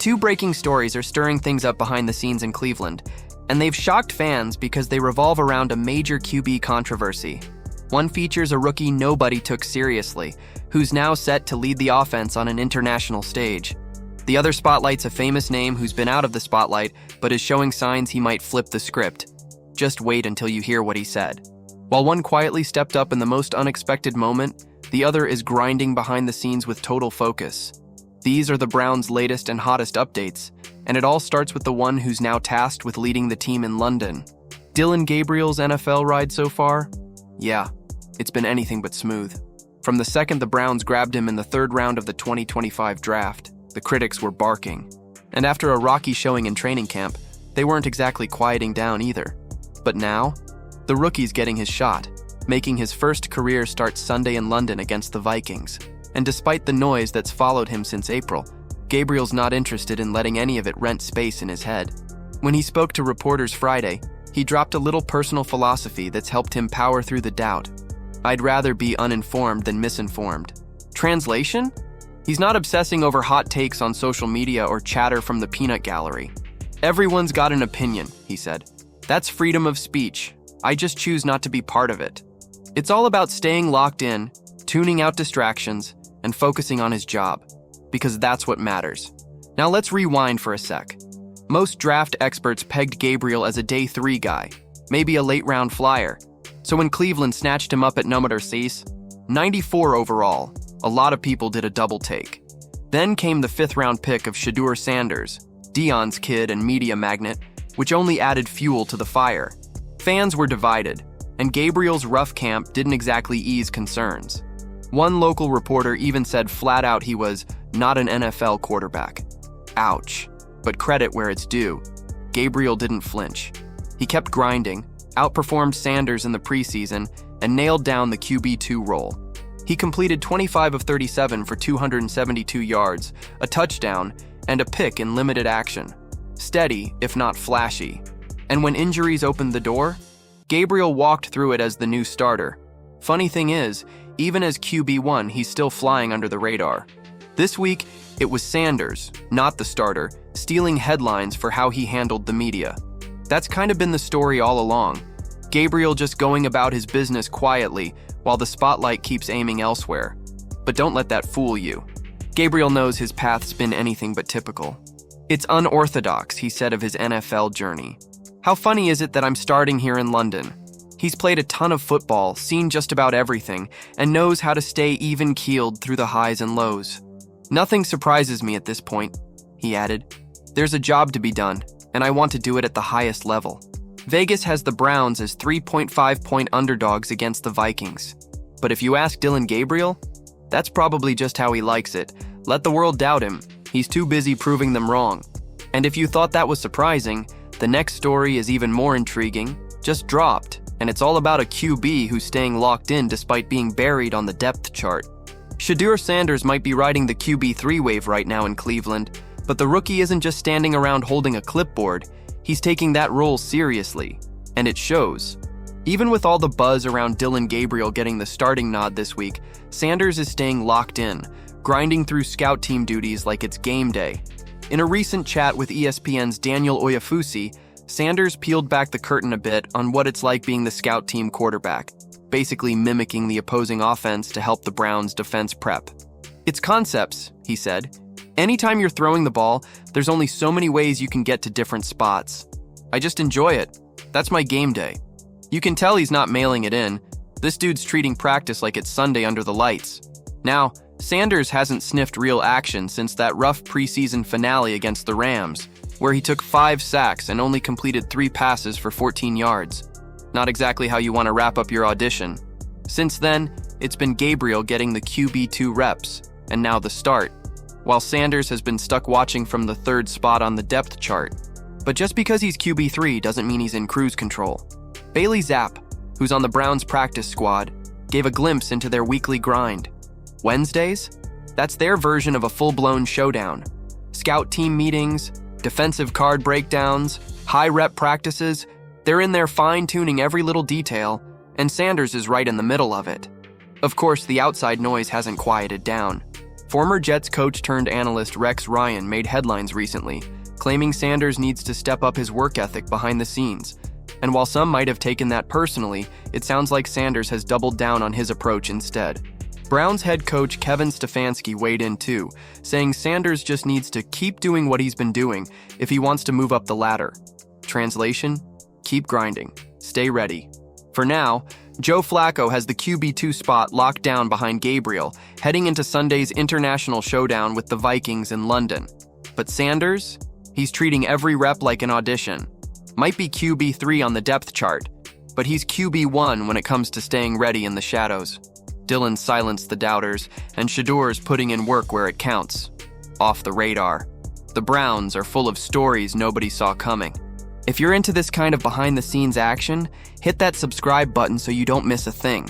Two breaking stories are stirring things up behind the scenes in Cleveland, and they've shocked fans because they revolve around a major QB controversy. One features a rookie nobody took seriously, who's now set to lead the offense on an international stage. The other spotlights a famous name who's been out of the spotlight but is showing signs he might flip the script. Just wait until you hear what he said. While one quietly stepped up in the most unexpected moment, the other is grinding behind the scenes with total focus. These are the Browns' latest and hottest updates, and it all starts with the one who's now tasked with leading the team in London. Dillon Gabriel's NFL ride so far? Yeah, it's been anything but smooth. From the second the Browns grabbed him in the third round of the 2025 draft, the critics were barking. And after a rocky showing in training camp, they weren't exactly quieting down either. But now, the rookie's getting his shot, making his first career start Sunday in London against the Vikings. And despite the noise that's followed him since April, Gabriel's not interested in letting any of it rent space in his head. When he spoke to reporters Friday, he dropped a little personal philosophy that's helped him power through the doubt. I'd rather be uninformed than misinformed. Translation? He's not obsessing over hot takes on social media or chatter from the peanut gallery. Everyone's got an opinion, he said. That's freedom of speech. I just choose not to be part of it. It's all about staying locked in, tuning out distractions, and focusing on his job, because that's what matters. Now let's rewind for a sec. Most draft experts pegged Gabriel as a day 3 guy, maybe a late-round flyer. So when Cleveland snatched him up at number 6, 94 overall, a lot of people did a double take. Then came the 5th-round pick of Shedeur Sanders, Dion's kid and media magnet, which only added fuel to the fire. Fans were divided, and Gabriel's rough camp didn't exactly ease concerns. One local reporter even said flat out he was not an NFL quarterback. Ouch. But credit where it's due. Gabriel didn't flinch. He kept grinding, outperformed Sanders in the preseason, and nailed down the QB2 role. He completed 25 of 37 for 272 yards, a touchdown, and a pick in limited action. Steady, if not flashy. And when injuries opened the door, Gabriel walked through it as the new starter. Funny thing is, even as QB1, he's still flying under the radar. This week, it was Sanders, not the starter, stealing headlines for how he handled the media. That's kind of been the story all along. Gabriel just going about his business quietly while the spotlight keeps aiming elsewhere. But don't let that fool you. Gabriel knows his path's been anything but typical. It's unorthodox, he said of his NFL journey. How funny is it that I'm starting here in London? He's played a ton of football, seen just about everything, and knows how to stay even-keeled through the highs and lows. Nothing surprises me at this point, he added. There's a job to be done, and I want to do it at the highest level. Vegas has the Browns as 3.5-point underdogs against the Vikings. But if you ask Dillon Gabriel, that's probably just how he likes it. Let the world doubt him. He's too busy proving them wrong. And if you thought that was surprising, the next story is even more intriguing. Just dropped, and it's all about a QB who's staying locked in despite being buried on the depth chart. Shedeur Sanders might be riding the QB3 wave right now in Cleveland, but the rookie isn't just standing around holding a clipboard. He's taking that role seriously, and it shows. Even with all the buzz around Dillon Gabriel getting the starting nod this week, Sanders is staying locked in, grinding through scout team duties like it's game day. In a recent chat with ESPN's Daniel Oyefusi, Sanders peeled back the curtain a bit on what it's like being the scout team quarterback, basically mimicking the opposing offense to help the Browns' defense prep. It's concepts, he said. Anytime you're throwing the ball, there's only so many ways you can get to different spots. I just enjoy it. That's my game day. You can tell he's not mailing it in. This dude's treating practice like it's Sunday under the lights. Now, Sanders hasn't sniffed real action since that rough preseason finale against the Rams, where he took 5 sacks and only completed 3 passes for 14 yards. Not exactly how you want to wrap up your audition. Since then, it's been Gabriel getting the QB2 reps, and now the start, while Sanders has been stuck watching from the 3rd spot on the depth chart. But just because he's QB3 doesn't mean he's in cruise control. Bailey Zapp, who's on the Browns practice squad, gave a glimpse into their weekly grind. Wednesdays? That's their version of a full-blown showdown. Scout team meetings, defensive card breakdowns, high-rep practices, they're in there fine-tuning every little detail, and Sanders is right in the middle of it. Of course, the outside noise hasn't quieted down. Former Jets coach turned analyst Rex Ryan made headlines recently, claiming Sanders needs to step up his work ethic behind the scenes. And while some might have taken that personally, it sounds like Sanders has doubled down on his approach instead. Browns head coach Kevin Stefanski weighed in too, saying Sanders just needs to keep doing what he's been doing if he wants to move up the ladder. Translation: keep grinding. Stay ready. For now, Joe Flacco has the QB2 spot locked down behind Gabriel, heading into Sunday's international showdown with the Vikings in London. But Sanders? He's treating every rep like an audition. Might be QB3 on the depth chart, but he's QB1 when it comes to staying ready in the shadows. Dylan silenced the doubters, and Shadour's putting in work where it counts. Off the radar. The Browns are full of stories nobody saw coming. If you're into this kind of behind-the-scenes action, hit that subscribe button so you don't miss a thing.